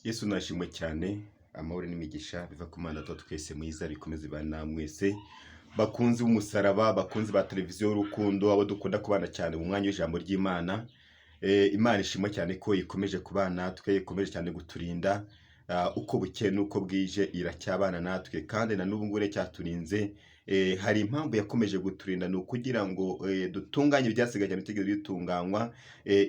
Yesu nashimwe cyane, amahoro n'imigisha biva ku Mana Data twese mwiza bikomeze bana namwese bakunzi b'umusaraba, bakunzi ba televiziyo y'urukundo, abo dukunda kubana cyane mu mwanya w'ijambo ry'Imana. Imana ishimwe cyane ko ikomeje kubana natwe, ikomeje cyane guturinda, uko bukeye n'uko bwije iracyabana natwe, kandi na n'ubu ngubu cyaturinze. Hari impamvu yakomeje guturinda, ni ukugira ngo dutunganye ibyasigaye cyane bitigeze bitunganywa.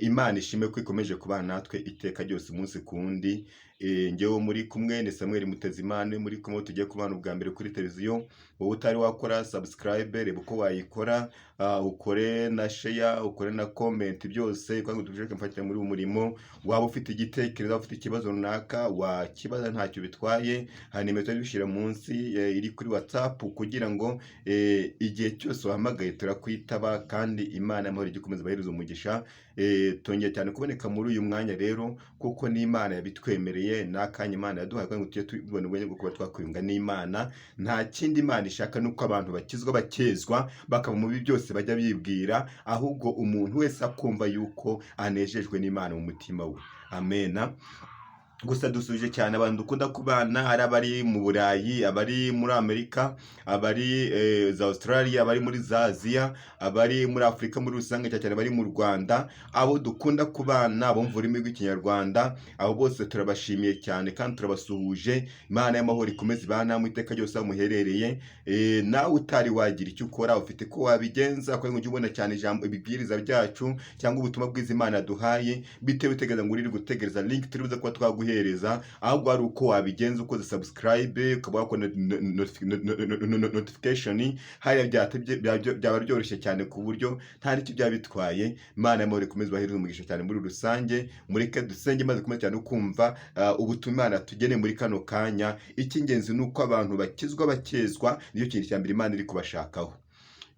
Imana ishimwe ko ikomeje kubana natwe iteka ryose umunsi ku wundi. Ngewe muri kumwe ni Samuel Mutezimana, muri kumwe tugiye kubana ubwa mbere kuri televiziyo. Wowe utari wakora subscribe, reba uko wayikora, ukore na share, ukore na comment, byose kugira ngo tubashe kumfatira muri uwo murimo. Waba ufite igitekerezo, ufite ikibazo runaka, wakibaza ntacyo bitwaye, hari nimero tubishyira munsi iri kuri WhatsApp, kugira ngo igihe cyose wahamagaye turakwitaba, kandi Imana amahoro igikomeza bahereza umugisha. Tongeye cyane kuboneka muri uyu mwanya rero, kuko ni Imana yabitwemereye, n'akanya Imana yaduhaye ngo tujye tubona ubwenge bwo kuba twakwiyunga n'Imana. Nta kindi Imana ishaka nuko abantu bakizwa, bakezwa, bakaba mu bibi byose bajya bibwira, ahubwo umuntu wese akumva yuko anejejwe n'Imana mu mutima we. Amena. Gusa dusuje cyane abantu dukunda kubana, hari abari mu Burayi, abari muri Amerika, abari za Australia, abari muri za Aziya, abari muri Afurika muri rusange, cyane bari mu Rwanda, abo dukunda kubana, abo mvura ururimi rw'Ikinyarwanda, abo bose turabashimiye cyane kandi turabasuhuje. Imana y'amahoro ikomeze ibana mu iteka ryose aho muherereye. Nawe utari wagira icyo ukora, ufite ko wabigenza kugira ngo ujye ubona cyane ijambo ibibwiriza byacu cyangwa ubutumwa bwiza Imana duhaye, bitewe utegereza ngo uri gutegereza link turibuze kuba twaguhereza, ahubwo ari uko wabigenza ukoze subscribe, ukaba wakora notification, hariya byaba byoroshye cyane ku buryo nta n'icyo byaba bitwaye. Imana y'amahoro ikomeze bahereza umugisha cyane muri rusange. Mureke dusenge maze kumenya cyane ukumva ubutumwa Imana tugeneye muri kano kanya. Icy'ingenzi ni uko abantu bakizwa, bakezwa, niyo kintu cya mbere Imana iri kubashakaho.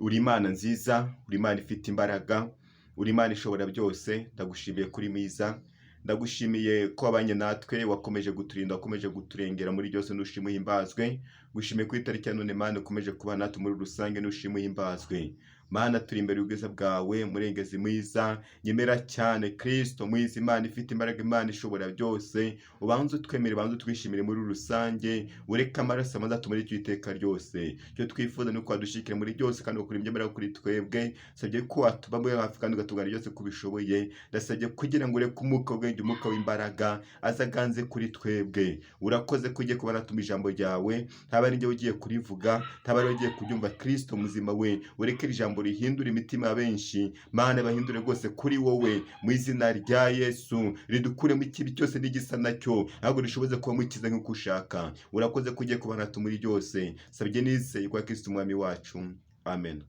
Uri Imana nziza, uri Imana ifite imbaraga, uri Imana ishobora byose. Ndagushimiye kuri mwiza, ndagushimiye ko wabanye natwe, wakomeje guturinda, wakomeje guturengera muri byose, n'ushimwe himbazwe. Gushimiye ku itariki ya none Mana ukomeje kuba natwe muri rusange, n'ushimwe himbazwe. Mana turi imbere y'ubwiza bwawe, murengezi mwiza, nyemera cyane Kristo mwiza, Imana ifite imbaraga, Imana ishobora byose. Ubanze utwemere, ubanze utwishimire muri rusange, ureke amaraso amaze atumare icyo iteka ryose. Icyo twifuza ni uko wadushikire muri byose, kandi ukuri imbaraga kuri twebwe. Sabye ko watuba muri hafi kandi ugatugana byose kubishoboye. Ndasabye kugira ngo ureke umwuka w'ubwenge, umwuka w'imbaraga azaganze kuri twebwe. Urakoze ko ugiye kuba natuma ijambo ryawe, ntaba ari njye ugiye kurivuga, ntaba ari ugiye kuryumva. Kristo muzima we, ureke ijambo rihindura imitima benshi, Mana bahindure rwose kuri wowe, mu izina rya Yesu. Ridukuremo ikibi cyose n'igisa nacyo, ahubwo rishoboze kuba mukiza nk'uko ushaka. Urakoze ko ugiye kubana natwe muri byose. Sabye nizeye kwa Kristo umwami wacu. Amen.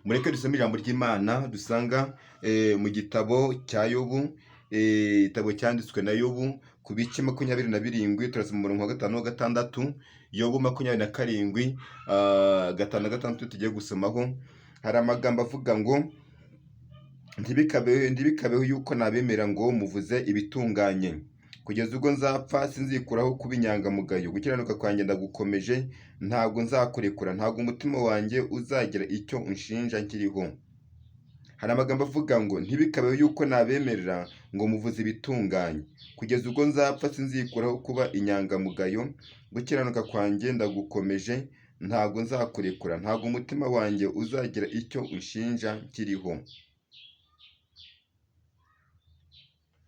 Mureke dusome ijambo ry'Imana dusanga mu gitabo cya Yobu, igitabo cyanditswe na Yobu ku bice 27, turasoma umurongo wa 5 wa 6. Yobu 27 5 tugiye gusomaho. Hari amagambo avuga ngo ntibikabeho yuko nabemera ngo muvuze ibitunganye, kugeza ubwo nzapfa sinzikuraho kuba inyangamugayo. Gukiranuka kwanjye ndagukomeje, ntabwo nzakurekura, ntabwo umutima wanjye uzagira icyo unshinja nkiriho. Hari amagambo avuga ngo ntibikabeho yuko nabemerera ngo muvuze ibitunganye, kugeza ubwo nzapfa sinzikuraho kuba inyangamugayo. Gukiranuka kwanjye ndagukomeje, ntabwo nzakurekura, ntabwo umutima wanjye uzagira icyo unshinja nkiriho.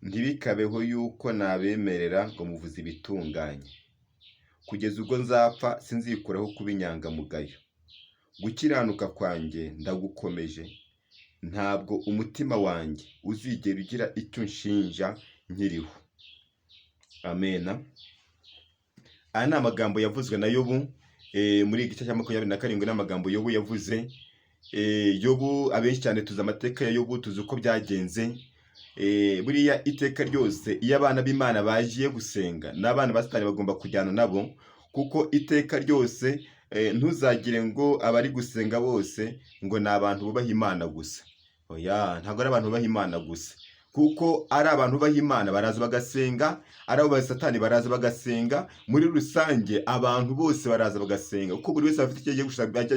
Ntibikabeho yuko nabemerera ngo muvuze ibitunganye, kugeza ubwo nzapfa sinzikuraho kuba inyangamugayo. Gukiranuka kwanjye ndagukomeje, ntabwo umutima wanjye uzigera ugira icyo unshinja nkiriho. Amena. Aya ni amagambo yavuzwe na Yobu muri igice cya 27, n'amagambo Yobu yavuze. Yobu abenshi cyane tuzi amateka ya Yobu, tuzi uko byagenze. Buriya iteka ryose iyo abana b'Imana bagiye gusenga, n'abana ba Satani bagomba kujyana nabo, kuko iteka ryose ntuzagire ngo abari gusenga bose ngo ni abantu bubaha Imana gusa. Oya, ntabwo ari abantu bubaha Imana gusa. kuko ari abantu b'Imana baraza bagasenga, ari abo Satani baraza bagasenga, muri rusange abantu bose baraza bagasenga, kuko buri wese afite icyo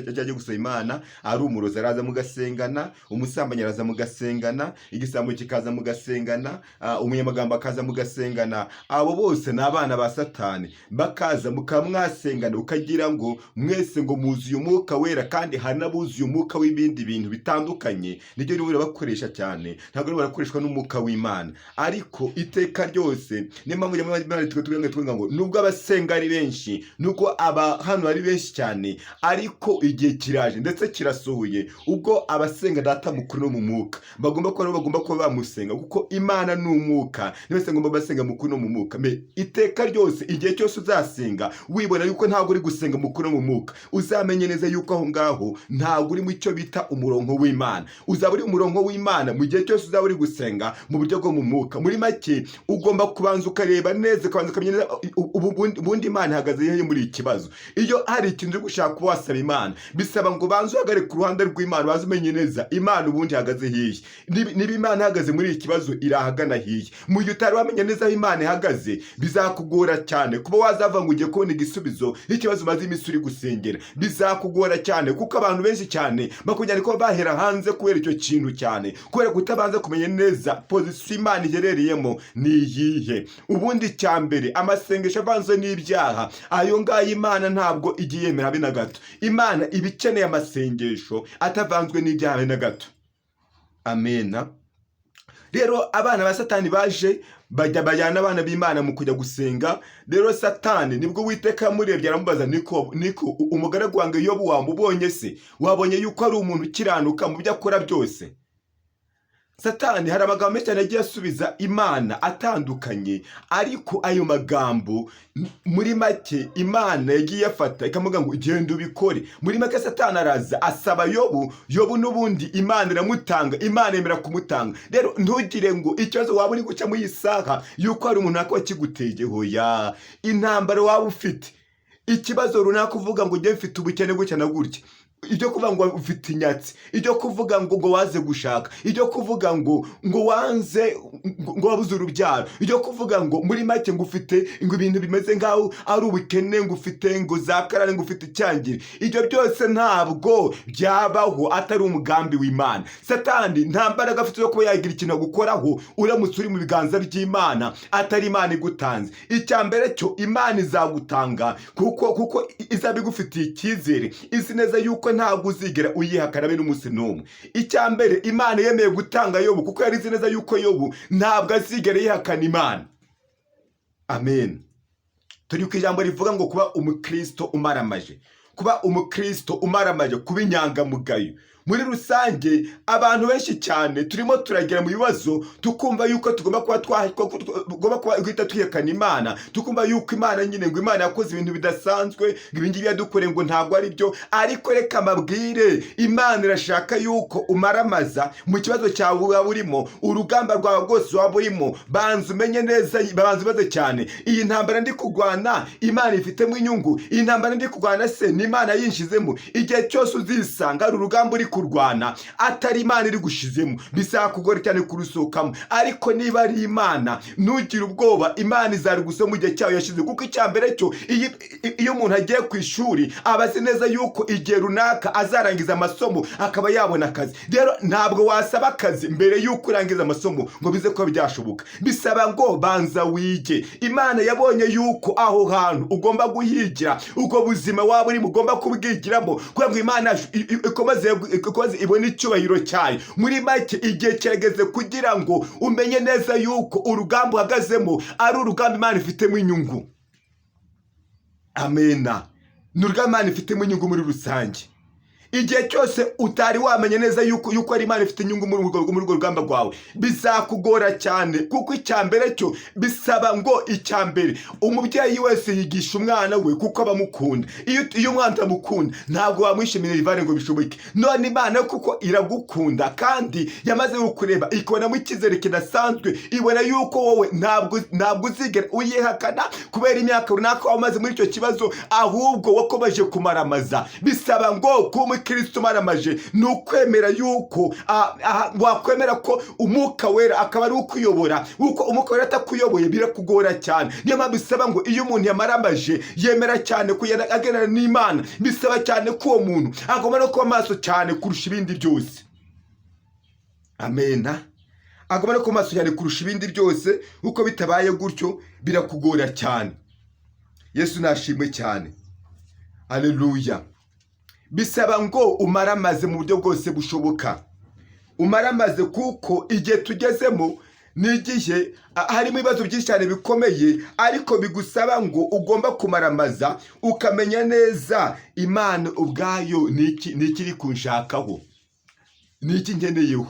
agiye gusaba Imana. Ari umurozi araza mugasengana, umusambanyi araza mugasengana, igisambo kikaza mugasengana, umunyamagambo akaza mugasengana. Abo bose ni abana ba Satani, bakaza mukamwasengana, ukagira ngo mwese ngo muzuye umwuka wera, kandi hari n'abuzuye umwuka w'ibindi bintu bitandukanye. Nibyo rero barakoresha cyane, ntabwo rero barakoreshwa n'umwuka w'Imana. Ariko iteka ryose niyo mpamvu Imana tuvuga ngo nubwo abasenga ari benshi, nubwo hano ari benshi cyane, ariko igihe kiraje ndetse kirasohoye ubwo abasenga data mukuru no mu mwuka bagomba kuba bamusenga, kuko Imana ni umwuka. Niwese ngomba basenga mukuru no mu mwuka. Iteka ryose igihe cyose uzasenga wibona yuko ntabwo uri gusenga mukuru no mu mwuka, uzamenye neza yuko aho ngaho ntabwo uri mu cyo bita umurongo w'Imana. Uzaba uri umurongo w'Imana mu gihe cyose uzaba uri gusenga mu buryo bwo mu mwuka. Muri make ugomba kubanza ukareba neza, ukabanza ukamenya neza ubundi Imana ihagaze hehe muri iki kibazo. Iyo hari ikintu uri gushaka kuba wasaba Imana, bisaba ngo banze uhagarare ku ruhande rw'Imana, baze umenye neza Imana ubundi ihagaze hehe. Niba Imana ihagaze muri iki kibazo irahagana hehe. Mu gihe utari wamenya neza aho Imana ihagaze, bizakugora cyane kuba wazava ngo ugiye kubona igisubizo ikibazo umaze iminsi uri gusengera. Bizakugora cyane kuko abantu benshi cyane bakujyana ko bahera hanze kubera icyo kintu cyane, kubera kutabanza kumenya neza pozisiyo Imana iherereyemo ni iyihe. Ubundi cya mbere, amasengesho avanze n'ibyaha, ayo ngayo Imana ntabwo igiye yemera habe na gato. Imana iba ikeneye amasengesho atavanzwe n'ibyaha habe na gato. Amena. Rero abana ba Satani baje bajyana abana b'Imana mu kujya gusenga. Rero Satani nibwo Uwiteka yamurebye aramubaza, niko umugaragu wanjye Yobu wamubonye se? Wabonye yuko ari umuntu ukiranuka mu byo akora byose? Satani hari amagambo menshi cyane yagiye asubiza Imana atandukanye, ariko ayo magambo muri make Imana yagiye afata ikamuga ngo genda ubikore. Muri make Satani araza asaba Yobu n'ubundi Imana iramutanga, Imana yemera kumutanga. Rero ntugire ngo ikibazo waba uri guca mu isaha yuko hari umuntu akwa kigutege. Hoya, intambara waba ufite, ikibazo runaka uvuga ngo njye mfite ubukene gutya na gutya, ibyo kuvuga ngo ufite inyatsi, ibyo kuvuga ngo waze gushaka, ibyo kuvuga ngo wanze ngo wabuze urubyaro, ibyo kuvuga ngo muri make ngo ufite ngo ibintu bimeze ngaho ari ubukene, ngo ufite ngo zakarane, ngo ufite icyangire, ibyo byose ntabwo byabaho atari umugambi w'Imana. Satani nta mbaraga afite zo kuba yagira ikintu gukoraho uramutse uri mu biganza by'Imana atari Imana igutanze. Icya mbere cyo Imana izagutanga kuko izaba igufitiye icyizere, izi neza yuko ntabwo uzigera uyihakana be n'umunsi n'umwe. Icya mbere, Imana yemeye gutanga Yobu kuko yari izi neza yuko Yobu ntabwo azigera yihakana Imana. Amen. Turi ku ijambo rivuga ngo kuba umukristo umaramaje, kuba umukristo umaramaje, kuba inyangamugayo. Muri rusange abantu benshi cyane turimo turagera mu bibazo, tukumva yuko tugomba kuba guhita twihakana Imana, tukumva yuko Imana nyine ngo Imana yakoze ibintu bidasanzwe, ngo ibi ngibi yadukoreye ngo ntabwo ari byo. Ariko reka mabwire, Imana irashaka yuko umaramaza mu kibazo cyawe waba urimo, urugamba rwawe rwose waba urimo. Banza umenye neza, banza ubaze cyane, iyi ntambara ndi kurwana Imana ifitemo inyungu? Iyi ntambara ndi kurwana se ni Imana yinshizemo? Igihe cyose uzisanga ari urugamba uri kurwana atari Imana iri gushizemo, bizakugora cyane kurusohokamo. Ariko niba ari Imana, ntugire ubwoba, Imana izarugusoma mu gihe cyayo yashize. Kuko icya mbere cyo, iyo umuntu agiye ku ishuri aba azi neza yuko igihe runaka azarangiza amasomo akaba yabona akazi. Rero ntabwo wasaba akazi mbere yuko urangiza amasomo ngo bize kuba byashoboka. Bisaba ngo banza wige. Imana yabonye yuko aho hantu ugomba guhigira, ubwo buzima waba urimo ugomba kubwigiramo, kugira ngo Imana ikomeze ibone icyubahiro cyayo. Muri make igihe kirageze kugira ngo umenye neza yuko urugamba uhagazemo ari urugamba Imana ifitemo inyungu. Amena. Ni urugamba Imana ifitemo inyungu muri rusange. Igihe cyose utari wamenye neza yuko ari Imana ifite inyungu muri urwo rugamba rwawe, bizakugora cyane. Kuko icya mbere cyo bisaba ngo, icya mbere, umubyeyi wese yigisha umwana we kuko abamukunda. Iyo umwana utamukunda ntabwo wamwishimira rivare ngo bishoboke. None Imana kuko iragukunda kandi yamaze kukureba, ikabonamo icyizere kidasanzwe, ibona yuko wowe ntabwo uzigera uyihakana kubera imyaka runaka wamaze muri icyo kibazo, ahubwo wakomeje kumaramaza. Bisaba ngo umukirisitu maramaje ni ukwemera yuko wakwemera ko umwuka wera akaba ari ukuyobora, uko umwuka wera atakuyoboye birakugora cyane. Niyo mpamvu bisaba ngo iyo umuntu yamaramaje yemera cyane kugenda agendana n'Imana, bisaba cyane ko uwo muntu agomba no kuba maso cyane kurusha ibindi byose. Amena. Agomba no kuba maso cyane kurusha ibindi byose, uko bitabaye gutyo birakugora cyane. Yesu nashimwe cyane. Haleluya. Bisaba ngo umaramaze mu buryo bwose bushoboka. Umaramaze kuko igihe tugezemo ni igihe harimo ibibazo byinshi cyane bikomeye, ariko bigusaba ngo ugomba kumaramaza ukamenya neza Imana ubwayo n'ikiri kunshakaho, n'iki ngeneyeho.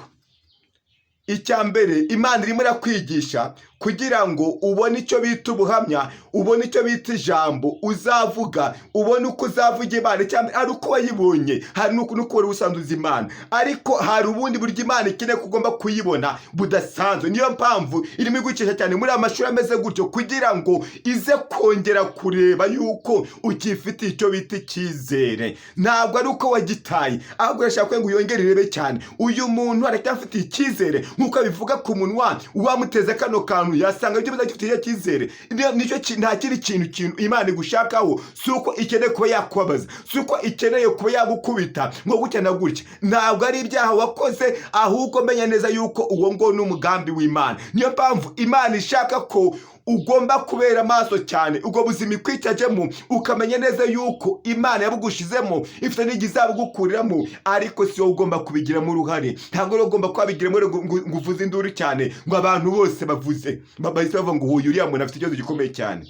Icya mbere, Imana irimo irakwigisha kugira ngo ubone icyo bita ubuhamya, ubone icyo bita ijambo uzavuga, ubone uko uzavuga Imana. Cyangwa ari uko wayibonye, hari nuko wari usanduza Imana, ariko hari ubundi buryo Imana ikeneye ko ugomba kuyibona budasanzwe. Niyo mpamvu irimo igucisha cyane muri amashuri ameze gutyo, kugira ngo ize kongera kureba yuko ukifitiye icyo bita icyizere. Ntabwo ari uko wagitaye, ahubwo urashaka ngo uyongere irebe cyane. Uyu muntu aracyafitiye icyizere, nk'uko bivuga ku munwa uwamuteze kano kantu yasanga ibyo bizagifitiye icyizere. Nicyo nta kindi kintu Imana igushakaho, si uko ikeneye kuba yakubabaza, si uko ikeneye kuba yagukubita ngo gutya na gutya. Ntabwo ari ibyaha wakoze, ahubwo menya neza yuko uwo ngo ni umugambi w'Imana. Niyo mpamvu Imana ishaka ko ugomba kubera amaso cyane ubwo buzima ikwicajemo, ukamenya neza yuko Imana yabugushizemo ifite n'igizabugukuriramo, ariko si wowe ugomba kubigiramo uruhare. Ntabwo rero ugomba kubigiramo ngo uvuze induru cyane ngo abantu bose bavuze bahise bavuga ngo uyu uriya muntu afite ikibazo gikomeye cyane.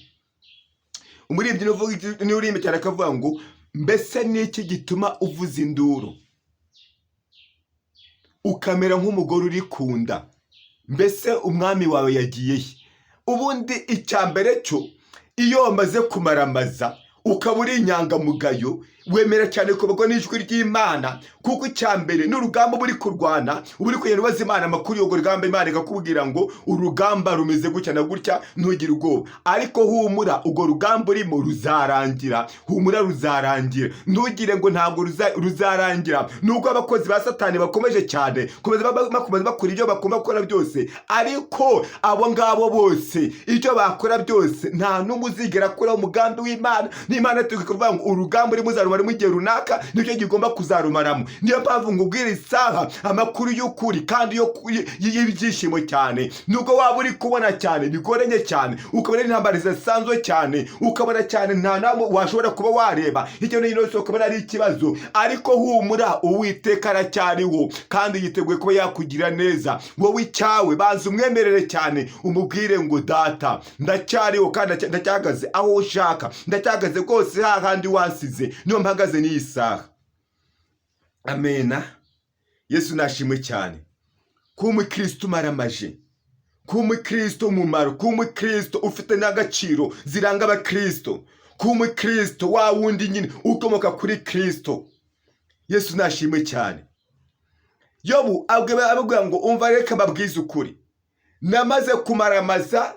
Umuririmbyi ni urimo cyane akavuga ngo mbese n'iki gituma uvuza induru ukamera nk'umugore uri kunda, mbese umwami wawe yagiye he? Ubundi icya mbere cyo, iyo wamaze kumaramaza ukaba uri inyangamugayo, wemera cyane kubagwa n'ijwi ry'Imana, kuko icya mbere n'urugamba buri kurwana, uri kugenda ubaza Imana amakuru y'urwo rugamba. Imana ikakubwira ngo urugamba rumeze gutya na gutya, ntugire ubwoba, ariko humura, urwo rugamba urimo ruzarangira. Humura, ruzarangira, ntugire ngo ntabwo ruzarangira. Nubwo abakozi ba Satani bakomeje cyane bakomeza bakora ibyo bagomba gukora byose, ariko abo ngabo bose icyo bakora byose nta n'umwe uzigera akora umugambi w'Imana. N'Imana tukuvuga ngo urugamba urimo uzarumara mu gihe runaka, nicyo gigomba kuzarumaramo. Niyo mpamvu ngubwira isaha amakuru y'ukuri kandi y'ibyishimo cyane. Nubwo waba uri kubona cyane bigoranye cyane, ukabona intambara zisanzwe cyane, ukabona cyane nta namwe washobora kuba wareba, icyo ni yose ukabona ari ikibazo, ariko humura, Uwiteka aracyariho kandi yiteguye kuba yakugira neza. Wowe icyawe banza umwemerere cyane, umubwire ngo data ndacyariho kandi ndacyahagaze aho ushaka, ndacyahagaze rwose hahandi wansize, niyo mpagaze n'iyi saha. Amena. Yesu nashimwe cyane. Kuba umukirisitu maramaje, kuba umukirisitu umumaro, kuba umukirisitu ufite n'agaciro ziranga abakirisitu, kuba umukirisitu wa wundi nyine ukomoka kuri Kristo. Yesu nashimwe cyane. Yobu ababwira ngo umva reka mbabwize ukuri, namaze kumaramaza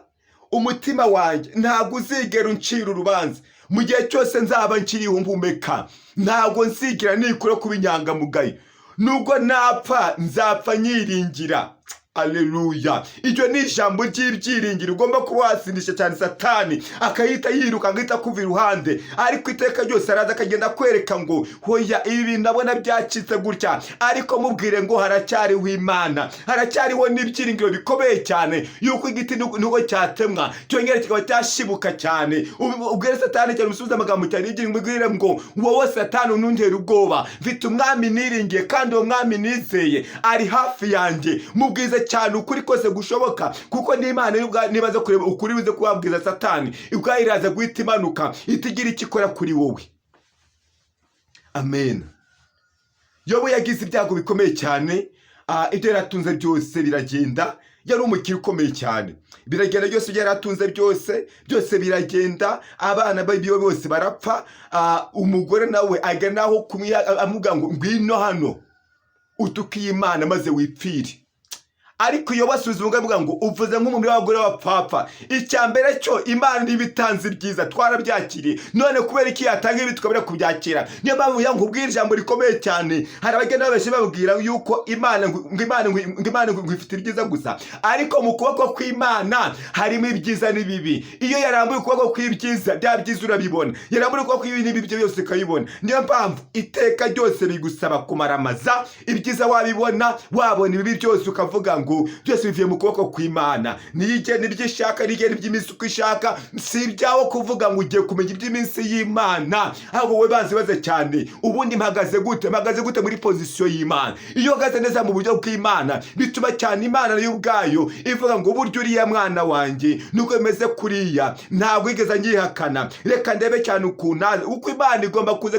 umutima wanjye, ntabwo uzigera uncira urubanza. Mu gihe cyose nzaba nkiriho mpumeka, ntabwo nzigera nikura kuba inyangamugayo. Nubwo napfa nzapfa nyiringira. Haleluya. Iryo ni ijambo ry'ibyiringiro. Ugomba kuba wasindisha cyane Satani akahita yiruka, akahita kuva iruhande, ariko iteka ryose araza akagenda kwereka ngo hoya ibi bintu ndabona byacitse gutya, ariko mubwire ngo haracyariho Imana, haracyariho n'ibyiringiro bikomeye cyane yuko igiti nuko cyatemwa cyongera kikaba cyashibuka cyane. Ubwire Satani cyane umusubiza amagambo cyane y'ibyiringiro, ubwire ngo wowe Satani unungera ubwoba, mfite umwami niringiye kandi uwo mwami nizeye ari hafi yanjye. Mubwize cyane ukuri kose gushoboka, kuko n'Imana nibaza kureba ukuri bize kubabwiza Satani ubwayo iraza guhita imanuka itigira ikikora kuri wowe. Amen. Yobu yagize ibyago bikomeye cyane, ibyo yaratunze byose biragenda. Yari umukiri ukomeye cyane, biragenda byose yaratunze byose biragenda. Abana babiyo bose barapfa. Umugore nawe aganaho amubwira ngo ngwino hano utukiye Imana maze wipfire. ariko iyo basubiza uvuga ngo uvuze nk'umubiri w'abagore b'abapfapfa. Icya mbere cyo Imana niba itanze ibyiza twarabyakiriye, none kubera iki yatanga ibi tukabura kubyakira? Niyo mpamvu nkubwira ijambo rikomeye cyane. Hari abagenda babeshye babwira yuko Imana ngo ifite ibyiza gusa, ariko mu kuboko kw'Imana harimo ibyiza n'ibibi. Iyo yarambuye ukuboko kw'ibyiza, bya byiza urabibona, yarambuye ukuboko kw'ibibi byose ukabibona. Niyo mpamvu iteka ryose bigusaba kumaramaza ibyiza, wabibona wabona ibibi byose ukavuga ngo byose bivuye mu kuboko kw'Imana. Niyige n'ibyishaka, niyige n'iby'iminsi uko ishaka, si ibyawo kuvuga ngo ugiye kumenya iby'iminsi y'Imana. Ahubwo wowe bazibaze cyane, ubundi mpagaze gute muri pozisiyo y'Imana. Iyo uhagaze neza mu buryo bw'Imana, bituma cyane Imana nayo ubwayo ivuga ngo buryo uriya mwana wanjye nuko bimeze kuriya, ntabwo igeze nyihakana. Reka ndebe cyane uko Imana igomba kuza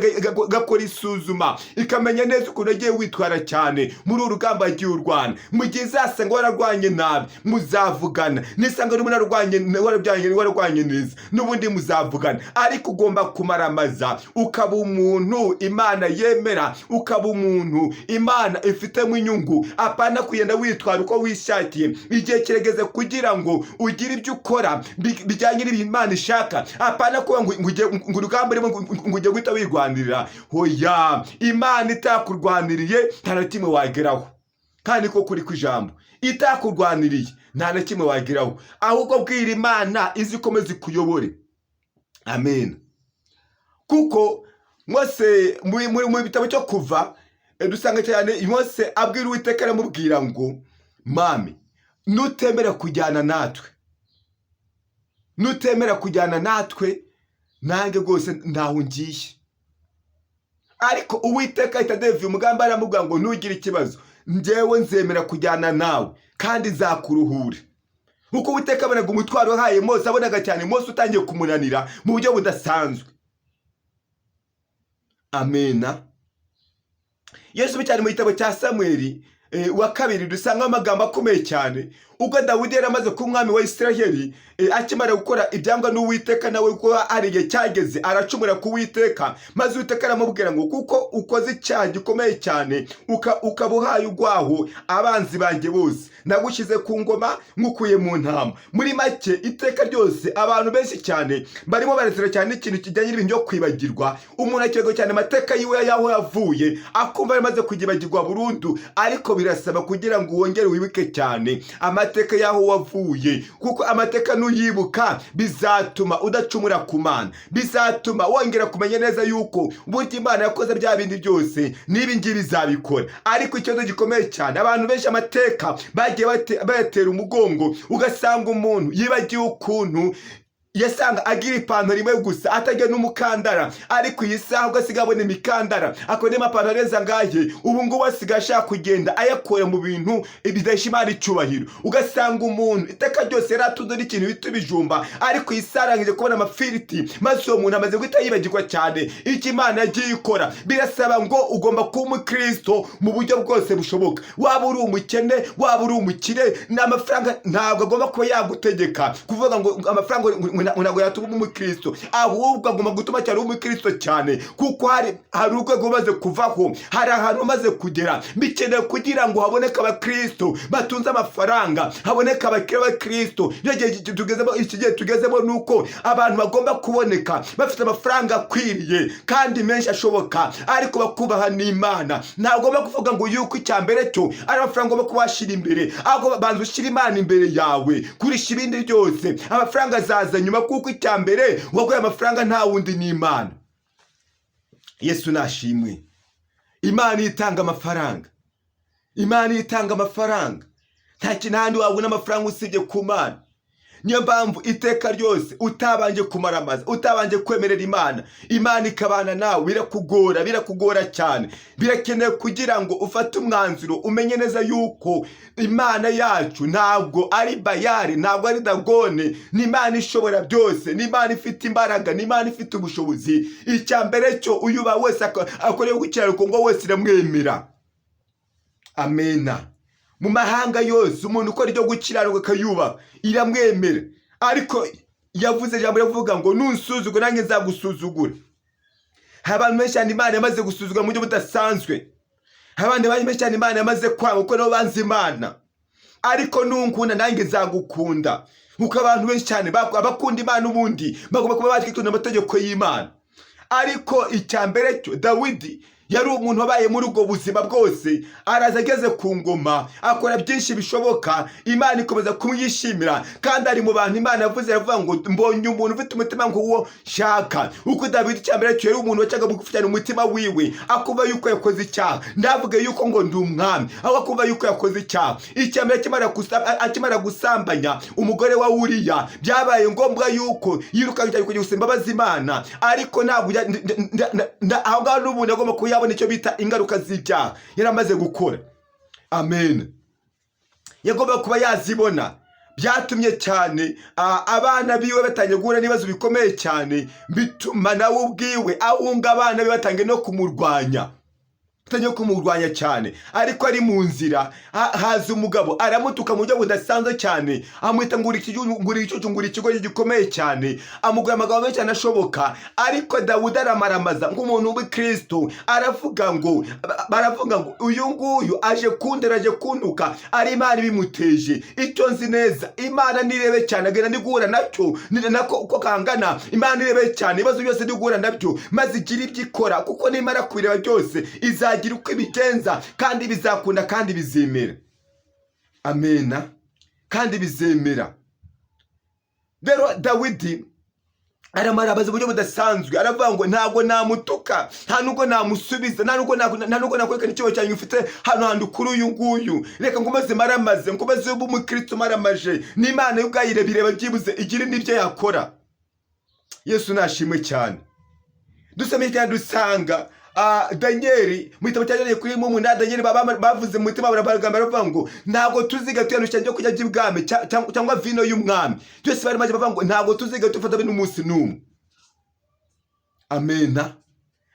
gakora isuzuma, ikamenya neza ukuntu agiye witwara cyane muri uru rugamba agiye urwana. Mu gihe izasanga wararwanye nabi, muzavugana. Nisanga urimo wararwanye neza, n'ubundi muzavugana. Ariko ugomba kumaramaza, ukaba umuntu Imana yemera, ukaba umuntu Imana ifitemo inyungu, apana kugenda witwara uko wishakiye. Igihe kirageze kugira ngo ugire ibyo ukora bijyanye n'ibintu Imana ishaka, apana kuba ngo urugamba urimo ngo ujye guhita wirwanirira. Hoya, Imana itakurwaniriye nta na kimwe wageraho. Kandi ko kuri kw'ijambo, itakurwaniriye nta na kimwe wageraho. Ahubwo bwira Imana izikomeze kuyobore. Amen. Kuko Mose mu bitabo cyo Kuva dusanga cyane Mose abwira Uwiteka, aramubwira ngo mami, nutemera kujyana natwe nange rwose ntaho ngiye. Ariko Uwiteka ahita adeviye umugambi, aramubwira ngo ntugire ikibazo, njyewe nzemera kujyana nawe kandi nzakuruhure. Kuko Uwiteka abonaga umutwaro wahaye Mose, abonaga cyane Mose utangiye kumunanira mu buryo budasanzwe. Amena. Yesu cyane mu gitabo cya Samweli wa kabiri dusanga amagambo akomeye cyane. Ubwo Dawidi yari amaze kuba umwami wa Isiraheli, akimara gukora ibyangwa n'Uwiteka, nawe ko ari igihe cyageze aracumura ku Uwiteka, maze Uwiteka aramubwira ngo kuko ukoze icyaha gikomeye cyane, ukaba uhaye ugwaho abanzi banjye bose, nagushyize ku ngoma nkukuye mu ntama. Muri make iteka ryose abantu benshi cyane barimo barazira cyane ikintu kijyanye n'ibintu byo kwibagirwa. Umuntu akirego cyane amateka yiwe yaho yavuye, akumva yamaze kugibagirwa burundu, ariko birasaba kugira ngo wongere wibuke cyane amateka yaho wavuye. Kuko amateka nuyibuka bizatuma udacumura ku Mana, bizatuma wongera kumenya neza yuko burya Imana yakoze bya bindi byose nibi ngibi bizabikora. Ariko ikibazo gikomeye cyane, abantu benshi amateka bagiye bayatera umugongo, ugasanga umuntu yibagiwe ukuntu yasanga agira ipantaro imwe gusa atagira n'umukandara, ariko iyi saha ugasiga abona imikandara, akone amapantaro neza ngaye. Ubu ngubu asigaye ashaka kugenda ayakora mu bintu bidahesha Imana icyubahiro. Ugasanga umuntu iteka ryose yari atunze n'ikintu bita ibijumba, ariko iyi saha arangije kubona amafiriti, maze uwo muntu amaze guhita yibagirwa cyane icyo Imana yagiye ikora. Birasaba ngo ugomba kuba umukristo mu buryo bwose bushoboka. Waba uri umukene, waba uri umukire, n'amafaranga ntabwo agomba kuba yagutegeka kuvuga ngo amafaranga ntabwo yatuma umukristo, ahubwo agomba gutuma cyane umukristo cyane. Kuko hari urwego umaze kuvaho, hari ahantu umaze kugera. Bikeneye kugira ngo haboneke abakristo batunze amafaranga, haboneke abakire b'abakristo. Iki gihe tugezemo nuko abantu bagomba kuboneka bafite amafaranga akwiriye kandi menshi ashoboka, ariko bakubaha n'Imana. Ntabwo bagomba kuvuga ngo yuko icya mbere cyo ari amafaranga ugomba kubashira imbere, ahubwo banza ushyira Imana imbere yawe kurisha ibindi byose. Amafaranga azaza nyuma, kuko icya mbere waguye amafaranga nta wundi ni Imana. Yesu nashimwe. Imana itanga amafaranga, Imana itanga amafaranga. Nta kintu handi wabona amafaranga usibye ku Mana. Niyo mpamvu iteka ryose utabanje kumaramaza, utabanje kwemerera Imana ikabana nawe, birakugora cyane. Birakenewe kugira ngo ufate umwanzuro, umenye neza yuko Imana yacu ntabwo ari Bayali, ntabwo ari Dagone. Ni Imana ishobora byose, ni Imana ifite imbaraga, ni Imana ifite ubushobozi. Icya mbere cyo uyuba wese akorewe gukiranuka ngo wese iramwemera. Amena. Mu mahanga yose umuntu ukora ibyo gukiranuka akayubaha iramwemera. Ariko yavuze ijambo rivuga ngo nunsuzugura nanjye nzagusuzugura. Abantu benshi cyane Imana yamaze gusuzugura mu buryo budasanzwe. Abandi benshi cyane Imana yamaze kwanga kuko nabo banze Imana. ariko nunkunda nanjye nzagukunda. Kuko abantu benshi cyane abakunda Imana ubundi bagomba kuba batwitondera amategeko y'Imana. Ariko icyambere cyo Dawidi yari umuntu wabaye muri ubwo buzima bwose, araza ageze ku ngoma, akora byinshi bishoboka, Imana ikomeza kumwishimira, kandi ari mu bantu Imana yavuze yavuga ngo mbonye umuntu ufite umutima nk'uwo shaka. Uko Dawidi cyambere cyo yari umuntu wacaga bugufi cyane umutima wiwe, akumva yuko yakoze icyaha, ndavuga yuko ngo ndi umwami, aho akumva yuko yakoze icyaha. Icyambere akimara gusambanya umugore wa Uriya, byabaye ngombwa yuko yiruka cyane kujya gusaba imbabazi Imana, ariko ntabwo aho ngaho n'ubundi agomba yabona icyo bita ingaruka z'ibyaha yaramaze gukora. Amen. Yagomba kuba yazibona. Byatumye cyane abana biwe batangiye guhura n'ibibazo bikomeye cyane, bituma nawe ubwiwe ahunga abana be batangiye no kumurwanya. Tanyo kumurwanya cyane, ariko ari mu nzira haza umugabo aramutuka mu buryo budasanzwe cyane, amwita nguri ikigo gikomeye cyane, amugura amagambo menshi cyane ashoboka. Ariko Dawudi aramaramaza nk'umuntu w'Umukristo, baravuga ngo uyu nguyu aje kundera, aje kuntuka, ari Imana ibimuteje. Icyo nzi neza, Imana nirebe cyane, agenda ndigura nacyo nako kangana. Imana nirebe cyane ibibazo byose ndigura nabyo, maze igira ibyo ikora, kuko nimara kubireba byose izagira uko ibigenza, kandi bizakunda, kandi bizemera. Amena. Kandi bizemera. Rero Dawidi aramarabaza uburyo budasanzwe, aravuga ngo ntabwo namutuka, nta nubwo namusubiza, nta nubwo nakwerekana ikibazo cyanyu ufite hano hantu kuri uyu nguyu. Reka nkomeze maramaze, nkomeze umukirisitu maramaje, n'Imana y'ubwayire bireba byibuze igira n'ibyo yakora. Yesu nashimwe cyane. Dusomye cyane dusanga Danieli mu gitabo cya Danieli kuri 8, Danieli bavuze mu mutima baravuga ngo ntabwo tuziga tuyanusha cyo kujya by'ibwami cyangwa vino y'umwami. Byose bari maze bavuga ngo ntabwo tuziga tufata bino umunsi n'umwe. Amena.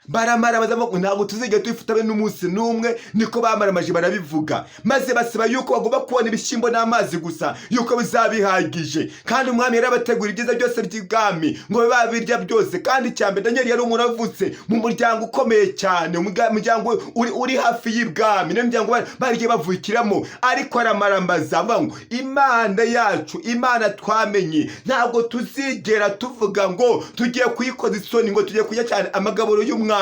Baramarabaza ngo ntabwo tuziga twifata be n'umunsi n'umwe, niko bamaramaje barabivuga. Maze basaba yuko bagomba kubona ibishyimbo n'amazi gusa, yuko bizabihagije, kandi umwami yarabategura ibyiza byose by'ibwami ngo babirya byose. Kandi cyambere Daniel yari umuntu avutse mu muryango ukomeye cyane, umuryango uri hafi y'ibwami, niyo muryango barigiye bavukiramo. Ariko aramaramaza avuga ngo Imana yacu, Imana twamenye, ntabwo tuzigera tuvuga ngo tugiye kuyikoza isoni, ngo tugiye kujya cyane amagaburo y'umwami,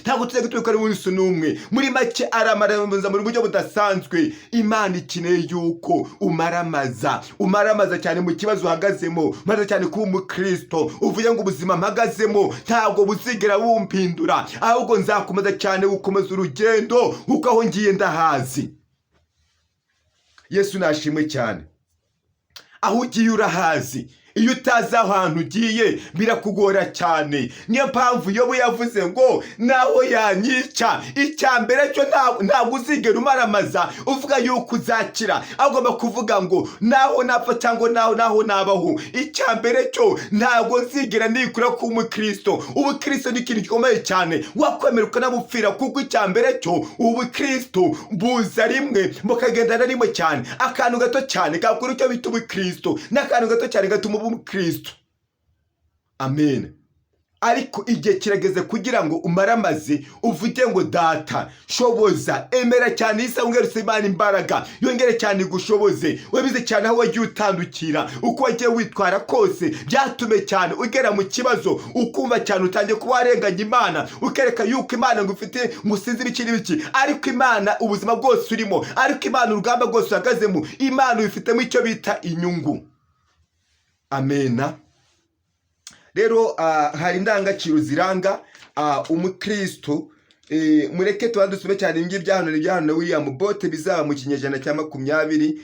ntabwo tugiye gutwikora umunsi n'umwe. Muri make aramaramaza mu buryo budasanzwe. Imana ikeneye yuko umaramaza cyane mu kibazo uhagazemo, maze cyane kuba Umukristo uvuye ngo ubuzima mpagazemo ntabwo buzigera bumpindura, ahubwo nzakomeza cyane gukomeza urugendo kuko aho ngiye ndahazi. Yesu nashimwe cyane. Aho ugiye urahazi. Iyo utazi ahantu ugiye birakugora cyane. Niyo mpamvu Yobu yavuze ngo naho yanyica, icyambere cyo ntabwo uzigera umaramaza uvuga yuko uzakira, agomba kuvuga ngo naho napfa cyangwa naho nabaho, icyambere cyo ntabwo nzigera nikura ku Umukristo. Ubukristo ni ikintu gikomeye cyane, wakwemera ukanabupfira, kuko icyambere cyo Ubukristo buza rimwe mukagendana rimwe cyane. Akantu gato cyane kakora icyo bita Ubukristo, n'akantu gato cyane gatuma Umukristo. Amen. Ariko igihe kirageze kugira ngo umaramaze uvuge ngo data shoboza, emera cyane isa ungeruse Imana imbaraga, yongere cyane gushoboze, webize cyane aho wagiye utandukira, uko wagiye witwara kose byatume cyane ugera mu kibazo, ukumva cyane utangiye kuba warenganya Imana, ukereka yuko Imana ngufite ngusize ibiki n'ibiki. Ariko Imana ubuzima bwose urimo, ariko Imana urugamba rwose uhagazemo, Imana ubifitemo icyo bita inyungu. Amena. Rero hari indangagaciro ziranga Umukristo. Mureke tubandusome cyane ibingi byahano William Bote bizaba mu kinyejana cya 20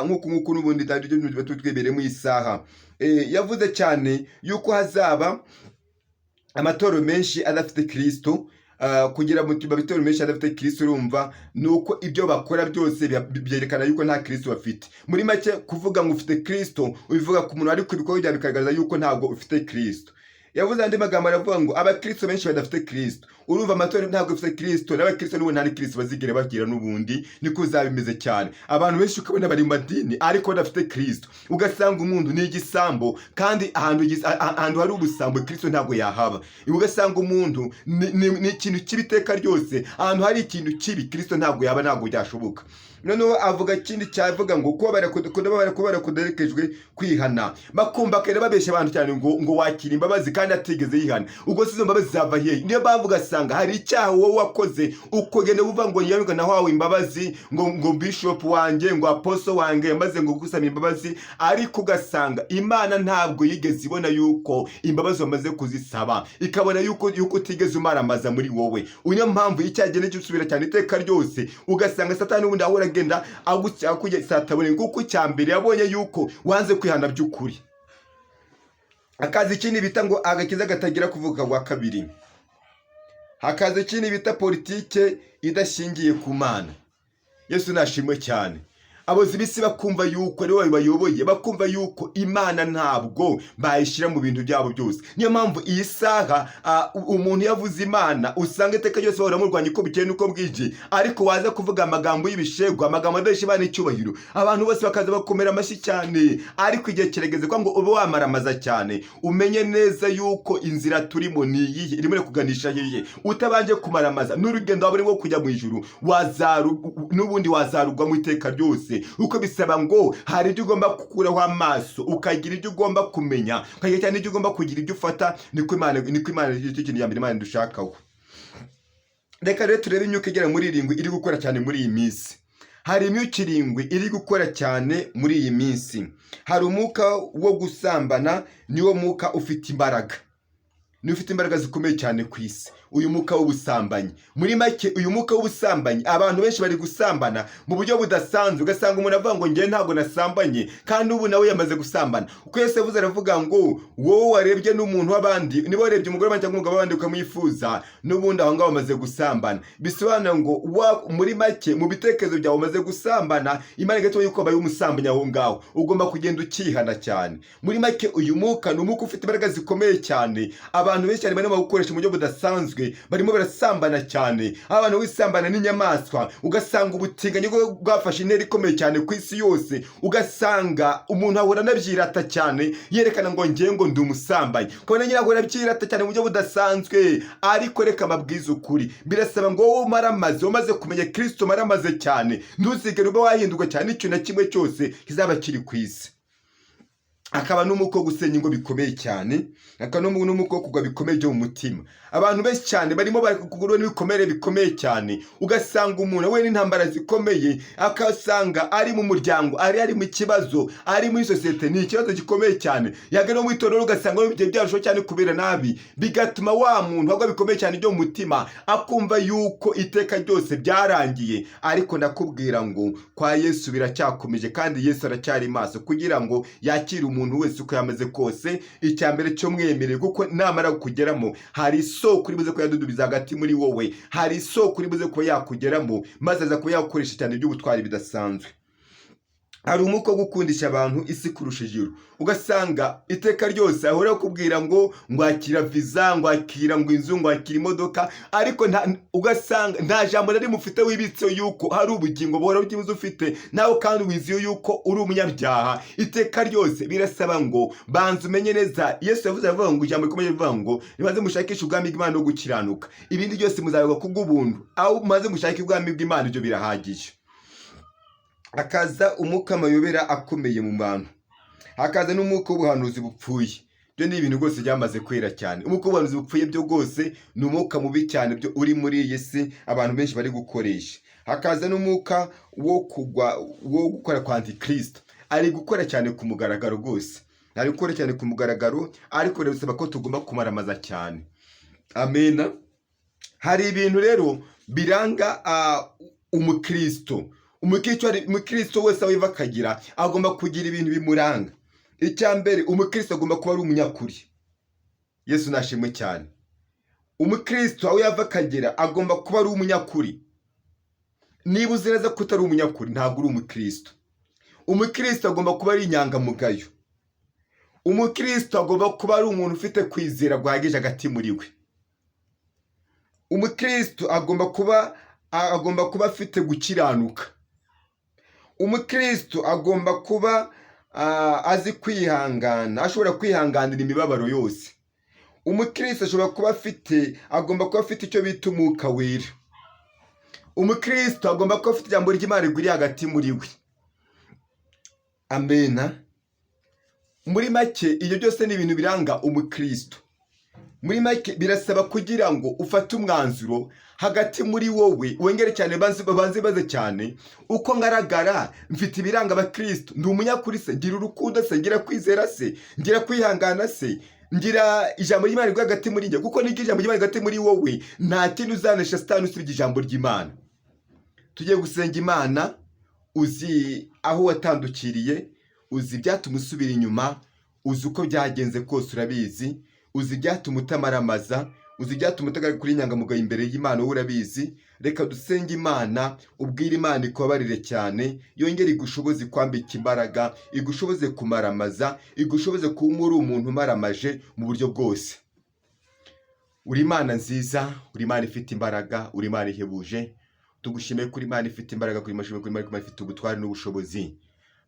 nk'uko n'ubundi ndabyo tutwebere mu isaha. Yavuze cyane yuko hazaba amatoro menshi adafite Kristo. Kugira mutima bitoro menshi adafite Kristo, urumva nuko ibyo bakora byose byerekana yuko nta Kristo bafite. Muri make kuvuga ngo ufite Kristo ubivuga ku muntu, ariko ibikorwa bya bikagaragaza yuko ntabwo ufite Kristo. Yavuze andi magambo aravuga ngo abakristo benshi badafite Kristo. urumva amatorero ntabwo afite Kristo, n'abakristo n'ubu nta Kristo bazigera bagira n'ubundi, niko uzabimeze cyane. Abantu benshi ukabona bari mu madini ariko badafite Kristo, ugasanga umuntu ni igisambo, kandi ahantu hari ubusambo Kristo ntabwo yahaba. Ugasanga umuntu ni ikintu kibiteka ryose, ahantu hari ikintu kibi Kristo ntabwo yaba, ntabwo byashoboka. Noneho avuga kindi cyavuga ngo kuba barakuderekejwe kwihana, bakumva kare babesha abantu cyane ngo wakira imbabazi kandi atigeze yihana. Ubwo sizo mbabazi zava hehe? Niyo mpamvu ugasanga hari icyaha wowe wakoze ukogenda uvuga ngo yewe nahawe imbabazi, ngo bishop wanjye, ngo apostle wanjye maze ngo gusaba imbabazi, ariko ugasanga Imana ntabwo yigeze ibona yuko imbabazi wamaze kuzisaba, ikabona yuko utigeze umaramaza muri wowe. Niyo mpamvu icyagene cyusubira cyane iteka ryose, ugasanga Satani ubundi ahora agenda satabone kuko cyambere yabonye yuko wanze kwihana by'ukuri. Akazi ikindi bita ngo agakiza gatagira kuvuga wa kabiri. Hakaza ikindi bita politike idashingiye ku Mana. Yesu nashimwe cyane. Abozi bisi bakumva yuko ari wowe bayoboye, bakumva yuko Imana ntabwo bayishira mu bintu byabo byose. Niyo mpamvu iyi saha umuntu yavuze Imana usanga iteka ryose baramurwanya uko bikeye nuko bwije, ariko waza kuvuga amagambo y'ibishego, amagambo adashibana icyubahiro, abantu bose bakaza bakomera amashyi cyane. Ariko igihe kiregeze kwa ngo ube wamaramaza cyane, umenye neza yuko inzira turimo ni iyihe, irimo kuganisha hehe. Utabanje kumaramaza n'urugendo waburi rwo kujya mu ijuru, n'ubundi wazarugwa mu iteka ryose. Uko bisaba ngo hari ibyo ugomba gukuraho amaso, ukagira ibyo ugomba kumenya, ukagira cyane ibyo ugomba kugira ibyo ufata. Niko Imana icyo kintu ya mbere Imana dushakaho. Reka rero turebe imyuka igera muri 7 iri gukora cyane muri iyi minsi. Hari imyuka 7 iri gukora cyane muri iyi minsi. Hari umwuka wo gusambana, niwo mwuka ufite imbaraga, ni ufite imbaraga zikomeye cyane ku isi. Uyu mwuka w'ubusambanyi, muri make uyu mwuka w'ubusambanyi, abantu benshi bari gusambana mu buryo budasanzwe. Ugasanga umuntu avuga ngo ngiye ntabwo nasambanye, kandi ubu nawe yamaze gusambana. Uko Yesu yavuze aravuga ngo wowe warebye n'umuntu w'abandi, niba warebye umugore w'abandi cyangwa umugabo w'abandi ukamwifuza, n'ubundi aho ngaho bamaze gusambana. Bisobanura ngo muri make mu bitekerezo byawe umaze gusambana, Imana igatuma yuko baye umusambanyi aho ngaho, ugomba kugenda ukihana cyane. Muri make uyu mwuka ni umwuka ufite imbaraga zikomeye cyane. Abantu benshi barimo gukoresha mu buryo budasanzwe, barimo barasambana cyane. Abantu wisambana n'inyamaswa, ugasanga ubutinganyi bwafashe intera ikomeye cyane ku isi yose. Ugasanga umuntu ahora anabyirata cyane, yerekana ngo ngiye ngo ndi umusambanyi, kubona nyine ahora abyirata cyane mu buryo budasanzwe. Ariko reka amabwiza ukuri, birasaba ngo wowe umaramaze, umaze kumenya Kristo, umaramaze cyane, ntuzigere uba wahinduka cyane ikintu na kimwe cyose kizaba kiri ku isi. Akaba n'umuko gusenya ingo bikomeye cyane, akaba n'umuko kugwa bikomeye byo mu mutima. Abantu benshi cyane barimo bakugurwa n'ibikomere bikomeye cyane. Ugasanga umuntu we n'intambara zikomeye, akasanga ari mu muryango, ari mu kibazo, ari muri societe, ni ikibazo gikomeye cyane. Yagera mu itorero ugasanga ibyo byarusho cyane kubera nabi, bigatuma wa muntu agwa bikomeye cyane byo mu mutima, akumva yuko iteka ryose byarangiye. Ariko ndakubwira ngo kwa Yesu biracyakomeje, kandi Yesu aracyari maso kugira ngo yakire umuntu wese uko yamaze kose. Icyambere cyo mwemerere, kuko namara kugeramo hari isoko iri buze ko yadudubiza hagati muri wowe, hari isoko iri buze ko yakugeramo, maze aza ko yakoresha cyane iby'ubutwari bidasanzwe. Hari umwuka wo gukundisha abantu isi kurusha ijuru. Ugasanga iteka ryose ahora kubwira ngo ngwakira visa, ngwakira ngo inzu, ngwakira imodoka, ariko ugasanga nta jambo nari mufite wibitse yuko hari ubugingo buhora bw'ibuze ufite nawe, kandi wiziyo yuko uri umunyabyaha. Iteka ryose birasaba ngo banza umenye neza. Yesu yavuze avuga ngo ijambo rikomeye rivuga ngo nibaze mushakishe ubwami bw'Imana no gukiranuka, ibindi byose muzabigwa kubw'ubuntu. Aho maze mushake ubwami bw'Imana, ibyo birahagije. Hakaza umwuka amayobera akomeye mu bantu. Hakaza n'umwuka w'ubuhanuzi bupfuye. Byo ni ibintu rwose byamaze kwera cyane. Umwuka w'ubuhanuzi bupfuye byo rwose ni umwuka mubi cyane byo uri muri iyi si abantu benshi bari gukoresha. Hakaza n'umwuka wo gukora kwa Antikristo. Ari gukora cyane ku mugaragaro rwose. Ari gukora cyane ku mugaragaro, ariko rero bisaba ko tugomba kumaramaza cyane. Amena. Hari ibintu rero biranga umukristo. Umukristo wese aho iva akagira, agomba kugira ibintu bimuranga. Icyambere, umukristo agomba kuba ari umunyakuri. Yesu nashimwe cyane. Umukristo aho yava akagira agomba kuba ari umunyakuri. Niba uzi neza ko utari umunyakuri, ntabwo uri umukristo. Umukristo agomba kuba ari inyangamugayo. Umukristo agomba kuba ari umuntu ufite kwizera guhagije hagati muri we. umukirisitu agomba kuba afite gukiranuka. Umukirisitu agomba kuba azi kwihangana, ashobora kwihanganira imibabaro yose. Umukirisitu agomba kuba afite icyo bita umwuka wera. Umukirisitu agomba kuba afite ijambo ry'Imana rigwiriye hagati muri we. Amena. Muri make ibyo byose ni ibintu biranga umukirisitu. Muri make birasaba kugira ngo ufate umwanzuro hagati muri wowe, wengere cyane baze cyane uko ngaragara mfite ibiranga abakirisitu, ndi umunyakuri se, ngira urukundo se, ngira kwizera se, ngira kwihangana se, ngira ijambo ry'Imana riri hagati muri njye. Kuko niryo ijambo ry'Imana hagati muri wowe, nta kindi uzanesha Satani usibye ijambo ry'Imana. Tugiye gusenga Imana. Uzi aho watandukiriye, uzi ibyatuma usubira inyuma, uzi uko byagenze kose urabizi, uzi ibyatuma utamaramaza, uzi ibyatuma utagaragara kuri inyangamugayo imbere y'Imana, wowe urabizi. Reka dusenge Imana, ubwire Imana ikubabarire cyane, yongere igushoboze kwambika imbaraga, igushoboze kumaramaza, igushoboze kuba uri umuntu umaramaje mu buryo bwose. Uri Imana nziza, uri Imana ifite imbaraga, uri Imana ihebuje. Tugushimiye kuri Imana ifite imbaraga, kuri Imana ifite ubutwari n'ubushobozi.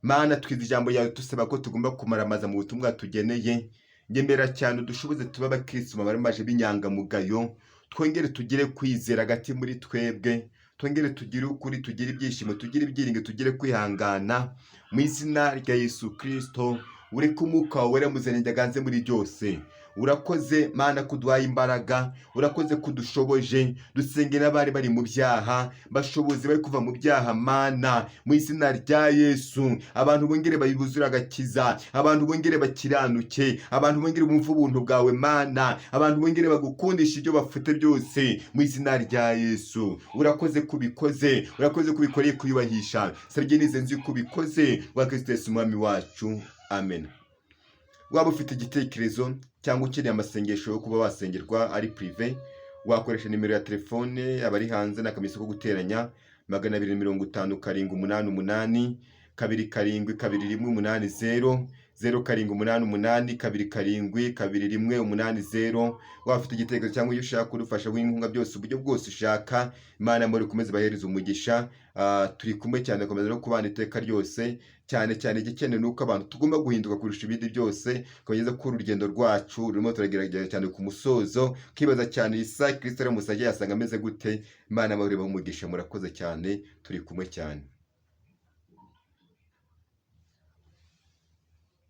Mana, twize ijambo yawe tusaba ko tugomba kumaramaza mu butumwa tugeneye. Nyemera cyane udushoboze tuba abakirisitu Maramaje b'inyangamugayo, twongere tugire kwizera hagati muri twebwe, twongere tugire ukuri, tugire ibyishimo, tugire ibyiringiro, tugire kwihangana mu izina rya Yesu Kristo. Ureke umwuka wawe wera muziranenge aganze muri byose. Urakoze Mana kuduhaye imbaraga, urakoze kudushoboje. Dusenge n'abari bari mu byaha, bashoboze bari kuva mu byaha Mana, mu izina rya Yesu. Abantu bongere bayibuzure agakiza, abantu bongere bakiranuke, abantu bongere bumve ubuntu bwawe Mana, abantu bongere bagukundisha ibyo bafite byose mu izina rya Yesu. Urakoze kubikoze, urakoze kubikoreye kuyubahisha. Sarye nize nzi kubikoze wa Kristo Yesu umwami wacu. Amen. Waba ufite igitekerezo cyangwa ukeneye amasengesho yo kuba wasengerwa ari prive, wakoresha nimero ya telefone abari hanze n'akamenyetso ko guteranya 250 788 2 7 078 2 7 waba ufite igitekerezo cyangwa iyo ushaka urufasha w'inkunga byose uburyo bwose ushaka, Imana muri kumeze bahereza umugisha. Turi kumwe cyane komeza no kubana iteka ryose. Cyane igikenewe nuko abantu tugomba guhinduka kurusha ibindi byose, kugeza ko urugendo rwacu rurimo turagerageza cyane ku musozo. Kibaza cyane Isa Kristo ari musajye yasanga ameze gute. Imana muri umugisha. Murakoze cyane, turi kumwe cyane.